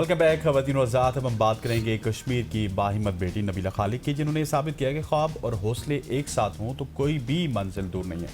Welcome back ख़वातीन और ज़ात। अब हम बात करेंगे कश्मीर की बाहिम्मत बेटी नबीला खालिक की, जिन्होंने साबित किया कि ख्वाब और हौसले एक साथ हों तो कोई भी मंजिल दूर नहीं है।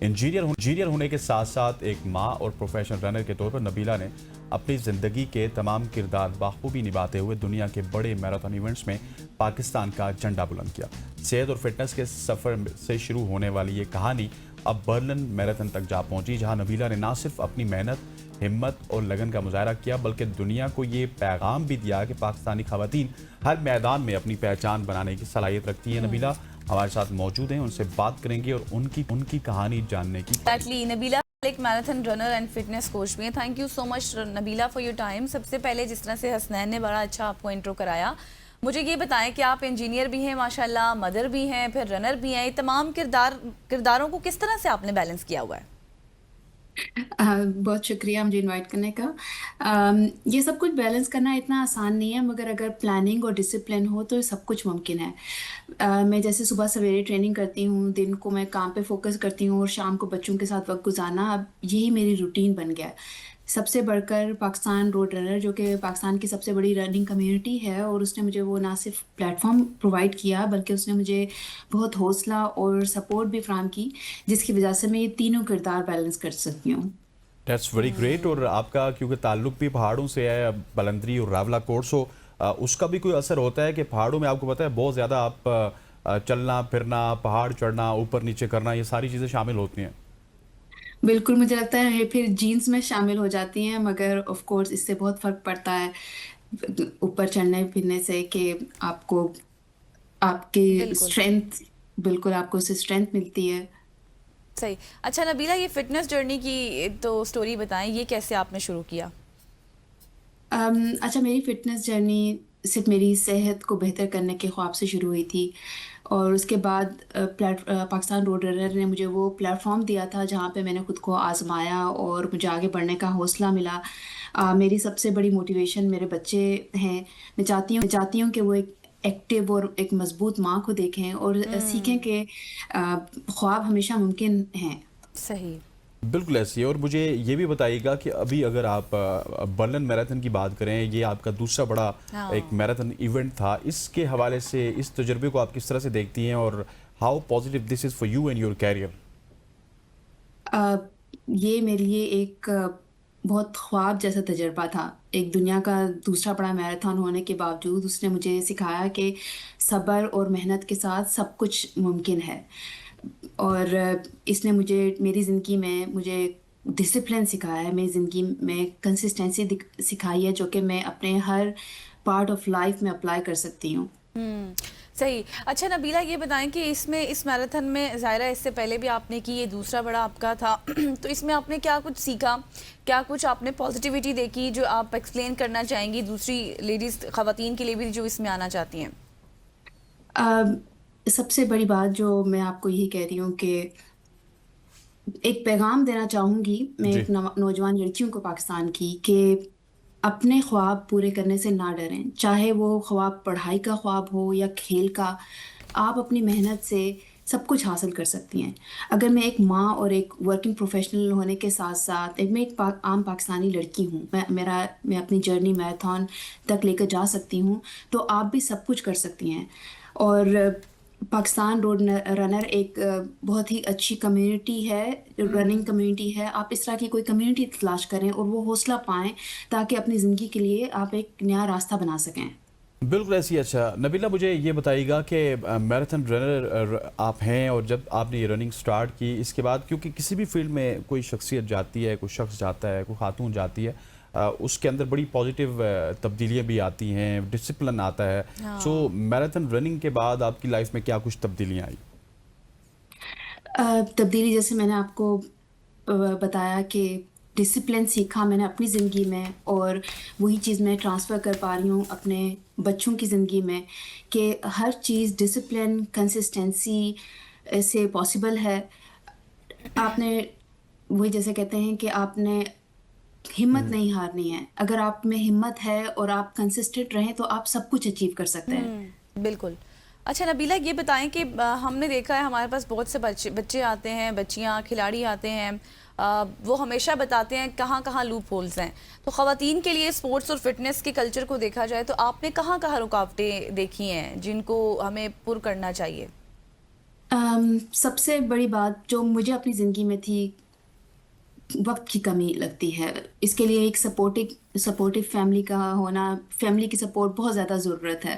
इंजीनियर होने के साथ साथ एक माँ और प्रोफेशनल रनर के तौर पर नबीला ने अपनी ज़िंदगी के तमाम किरदार बाखूबी निभाते हुए दुनिया के बड़े मैराथन इवेंट्स में पाकिस्तान का झंडा बुलंद किया। सेहत और फिटनेस के सफ़र से शुरू होने वाली ये कहानी अब बर्लिन मैराथन तक जा पहुंची, जहां नबीला ने न सिर्फ अपनी मेहनत, हिम्मत और लगन का मुजाहरा किया, बल्कि दुनिया को ये पैगाम भी दिया कि पाकिस्तानी ख़वातीन हर मैदान में अपनी पहचान बनाने की सलाहियत रखती हैं। नबीला हमारे साथ मौजूद हैं, उनसे बात करेंगे और उनकी कहानी जानने की। नबीला एक marathon runner and fitness coach भी हैं। Thank you so much Nabila for your time. सबसे पहले जिस तरह से हसनैन ने बड़ा अच्छा आपको इंट्रो कराया, मुझे ये बताएं कि आप इंजीनियर भी हैं माशाल्लाह, मदर भी हैं, फिर रनर भी हैं। ये तमाम किरदारों को किस तरह से आपने बैलेंस किया हुआ है? बहुत शुक्रिया मुझे इनवाइट करने का। ये सब कुछ बैलेंस करना इतना आसान नहीं है, मगर अगर प्लानिंग और डिसिप्लिन हो तो सब कुछ मुमकिन है। मैं जैसे सुबह सवेरे ट्रेनिंग करती हूँ, दिन को मैं काम पे फोकस करती हूँ और शाम को बच्चों के साथ वक्त गुजारना, अब यही मेरी रूटीन बन गया है। सबसे बढ़कर पाकिस्तान रोड रनर, जो कि पाकिस्तान की सबसे बड़ी रनिंग कम्युनिटी है, और उसने मुझे वो ना सिर्फ प्लेटफॉर्म प्रोवाइड किया बल्कि उसने मुझे बहुत हौसला और सपोर्ट भी फराहम की, जिसकी वजह से मैं ये तीनों किरदार बैलेंस कर सकती हूँ। That's very great. और आपका क्योंकि ताल्लुक भी पहाड़ों से है, बलंदरी और रावला कोर्स हो, उसका भी कोई असर होता है कि पहाड़ों में आपको पता है बहुत ज़्यादा आप चलना फिरना, पहाड़ चढ़ना, ऊपर नीचे करना, ये सारी चीज़ें शामिल होती हैं? बिल्कुल, मुझे लगता है फिर जीन्स में शामिल हो जाती हैं, मगर ऑफ कोर्स इससे बहुत फ़र्क पड़ता है ऊपर चढ़ने फिरने से, कि आपको आपकी बिल्कुल स्ट्रेंथ, बिल्कुल आपको उससे स्ट्रेंथ मिलती है। सही। अच्छा नबीला, ये फिटनेस जर्नी की तो स्टोरी बताएं, ये कैसे आपने शुरू किया? अच्छा, मेरी फ़िटनेस जर्नी सिर्फ़ मेरी सेहत को बेहतर करने के ख़्वाब से शुरू हुई थी, और उसके बाद पाकिस्तान रोड रनर ने मुझे वो प्लेटफ़ॉर्म दिया था जहाँ पे मैंने खुद को आज़माया और मुझे आगे बढ़ने का हौसला मिला। मेरी सबसे बड़ी मोटिवेशन मेरे बच्चे हैं। मैं चाहती हूँ कि वो एक एक्टिव और एक मज़बूत माँ को देखें और सीखें कि ख्वाब हमेशा मुमकिन हैं। सही। बिल्कुल ऐसी है। और मुझे ये भी बताइएगा कि अभी अगर आप बर्लिन मैराथन की बात करें, ये आपका दूसरा बड़ा एक मैराथन इवेंट था, इसके हवाले से इस तजुर्बे को आप किस तरह से देखती हैं और how positive this is for you and your career? ये मेरे लिए एक बहुत ख्वाब जैसा तजर्बा था। एक दुनिया का दूसरा बड़ा मैराथन होने के बावजूद उसने मुझे सिखाया कि सब्र और मेहनत के साथ सब कुछ मुमकिन है। और इसने मुझे मेरी ज़िंदगी में मुझे डिसिप्लिन सिखाया है, मेरी ज़िंदगी में कंसिस्टेंसी सिखाई है, जो कि मैं अपने हर पार्ट ऑफ लाइफ में अप्लाई कर सकती हूँ। सही। अच्छा नबीला, ये बताएं कि इसमें इस मैराथन में ज़ाहिरा इससे पहले भी आपने की, ये दूसरा बड़ा आपका था तो इसमें आपने क्या कुछ सीखा, क्या कुछ आपने पॉजिटिविटी देखी जो आप एक्सप्लेन करना चाहेंगी दूसरी लेडीज़ ख़वातीन के लिए भी जो इसमें आना चाहती हैं? सबसे बड़ी बात जो मैं आपको यही कह रही हूँ कि एक पैगाम देना चाहूँगी मैं जी। एक नौजवान लड़कियों को पाकिस्तान की, कि अपने ख्वाब पूरे करने से ना डरें। चाहे वो ख्वाब पढ़ाई का ख्वाब हो या खेल का, आप अपनी मेहनत से सब कुछ हासिल कर सकती हैं। अगर मैं एक माँ और एक वर्किंग प्रोफेशनल होने के साथ-साथ मैं एक आम पाकिस्तानी लड़की हूँ, मैं अपनी जर्नी मैराथन तक लेकर जा सकती हूँ, तो आप भी सब कुछ कर सकती हैं। और पाकिस्तान रोड रनर एक बहुत ही अच्छी कम्युनिटी है, रनिंग कम्युनिटी है। आप इस तरह की कोई कम्युनिटी तलाश करें और वो हौसला पाएँ, ताकि अपनी ज़िंदगी के लिए आप एक नया रास्ता बना सकें। बिल्कुल ऐसी। अच्छा नबीला, मुझे ये बताइएगा कि मैराथन रनर आप हैं, और जब आपने ये रनिंग स्टार्ट की, इसके बाद क्योंकि किसी भी फील्ड में कोई शख्सियत जाती है, कोई शख्स जाता है, कोई खातून जाती है, उसके अंदर बड़ी पॉजिटिव तब्दीलियाँ भी आती हैं, डिसिप्लिन आता है। सो मैराथन रनिंग के बाद आपकी लाइफ में क्या कुछ तब्दीलियाँ आई? तब्दीली जैसे मैंने आपको बताया कि डिसिप्लिन सीखा मैंने अपनी ज़िंदगी में, और वही चीज़ मैं ट्रांसफ़र कर पा रही हूँ अपने बच्चों की ज़िंदगी में, कि हर चीज़ डिसिप्लिन, कंसिस्टेंसी से पॉसिबल है। आपने वही जैसे कहते हैं कि आपने हिम्मत नहीं हारनी है। अगर आप में हिम्मत है और आप कंसिस्टेंट रहें, तो आप सब कुछ अचीव कर सकते हैं। बिल्कुल। اچھا نبیلہ یہ بتائیں کہ ہم نے دیکھا ہے ہمارے پاس بہت سے بچے آتے ہیں، بچیاں، کھلاڑی آتے ہیں، وہ ہمیشہ بتاتے ہیں کہاں کہاں لوپ ہولز ہیں. تو خواتین کے لیے سپورٹس اور فٹنس کے کلچر کو دیکھا جائے تو آپ نے کہاں کہاں رکاوٹیں دیکھی ہیں جن کو ہمیں پر کرنا چاہیے؟ سب سے بڑی بات جو مجھے اپنی زندگی میں تھی، وقت کی کمی لگتی ہے. اس کے لیے ایک سپورٹیو فیملی کا ہونا، فیملی کی سپورٹ بہت زیادہ ضرورت ہے.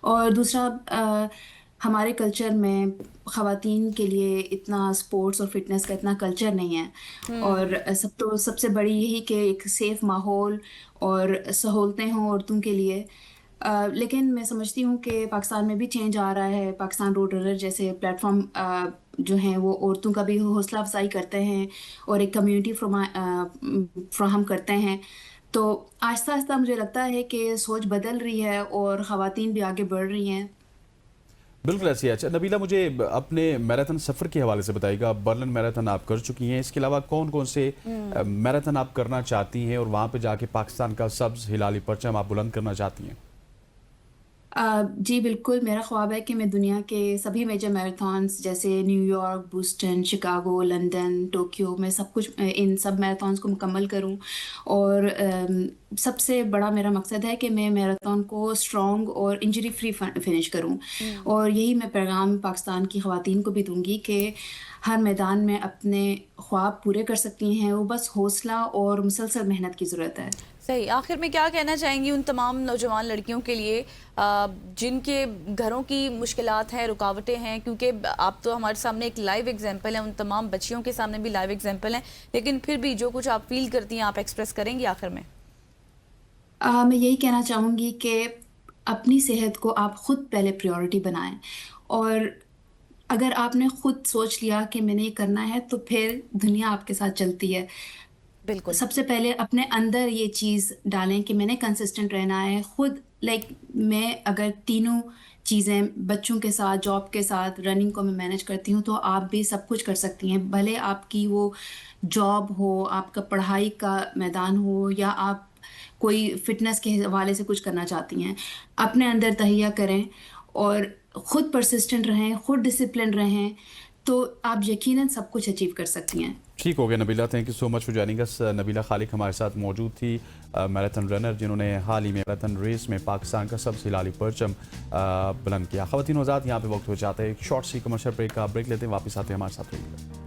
اور دوسرا، ہمارے کلچر میں خواتین کے لیے اتنا سپورٹس اور فٹنس کا اتنا کلچر نہیں ہے. اور سب سے بڑی یہی کہ ایک سیف ماحول اور سہولتیں ہوں عورتوں کے لیے. لیکن میں سمجھتی ہوں کہ پاکستان میں بھی چینج آ رہا ہے. پاکستان روڈ رنر جیسے پلیٹ فارم جو ہیں وہ عورتوں کا بھی حوصلہ افزائی کرتے ہیں اور ایک کمیونٹی فراہم کرتے ہیں. تو آہستہ آہستہ مجھے لگتا ہے کہ سوچ بدل رہی ہے اور خواتین بھی آگے بڑھ رہی ہیں. بالکل ایسی ہے. اچھا نبیلہ، مجھے اپنے میراتھن سفر کے حوالے سے بتائیے گا. برلن میراتھن آپ کر چکی ہیں، اس کے علاوہ کون کون سے میراتھن آپ کرنا چاہتی ہیں اور وہاں پہ جا کے پاکستان کا سبز ہلالی پرچم آپ بلند کرنا چاہتی ہیں؟ جی بالکل، میرا خواب ہے کہ میں دنیا کے سبھی میجر میراتھنس جیسے new York, Boston, Chicago, London, Tokyo میں ان سب میراتھنس کو مکمل کروں. اور سب سے بڑا میرا مقصد ہے کہ میں میراتھن کو اسٹرانگ اور انجری فری فنش کروں. اور یہی میں پیغام پاکستان کی خواتین کو بھی دوں گی کہ ہر میدان میں اپنے خواب پورے کر سکتی ہیں، وہ بس حوصلہ اور مسلسل محنت کی ضرورت ہے. صحیح. آخر میں کیا کہنا چاہیں گی ان تمام نوجوان لڑکیوں کے لیے جن کے گھروں کی مشکلات ہیں، رکاوٹیں ہیں؟ کیونکہ آپ تو ہمارے سامنے ایک لائیو ایگزامپل ہیں، ان تمام بچیوں کے سامنے بھی لائیو ایگزامپل ہیں، لیکن پھر بھی جو کچھ آپ فیل کرتی ہیں آپ ایکسپریس کریں گی آخر میں؟ میں یہی کہنا چاہوں گی کہ اپنی صحت کو آپ خود پہلے پریورٹی بنائیں. اور اگر آپ نے خود سوچ لیا کہ میں نے یہ کرنا ہے تو پھر دنیا آپ کے ساتھ چلتی ہے. بالکل. سب سے پہلے اپنے اندر یہ چیز ڈالیں کہ میں نے کنسسٹنٹ رہنا ہے. خود میں اگر تینوں چیزیں بچوں کے ساتھ، جاب کے ساتھ، رننگ کو میں مینج کرتی ہوں تو آپ بھی سب کچھ کر سکتی ہیں. بھلے آپ کی وہ جاب ہو، آپ کا پڑھائی کا میدان ہو، یا آپ کوئی فٹنس کے حوالے سے کچھ کرنا چاہتی ہیں. اپنے اندر تہیہ کریں اور خود پرسسٹنٹ رہیں، خود ڈسپلن رہیں تو آپ یقیناً سب کچھ اچیو کر سکتی ہیں. ٹھیک ہو گیا Nabeela, thank you so much for joining us. Nabeela Khaliq ہمارے ساتھ موجود تھی، میراتھن رنر جنہوں نے حال ہی میں میراتھن ریس میں پاکستان کا سبز ہلالی پرچم بلند کیا. خواتین و حضرات، یہاں پہ وقت ہو جاتا ہے ایک شارٹ سی کمرشل بریک کا. بریک لیتے ہیں، واپس آتے ہیں، ہمارے ساتھ رہیے گا.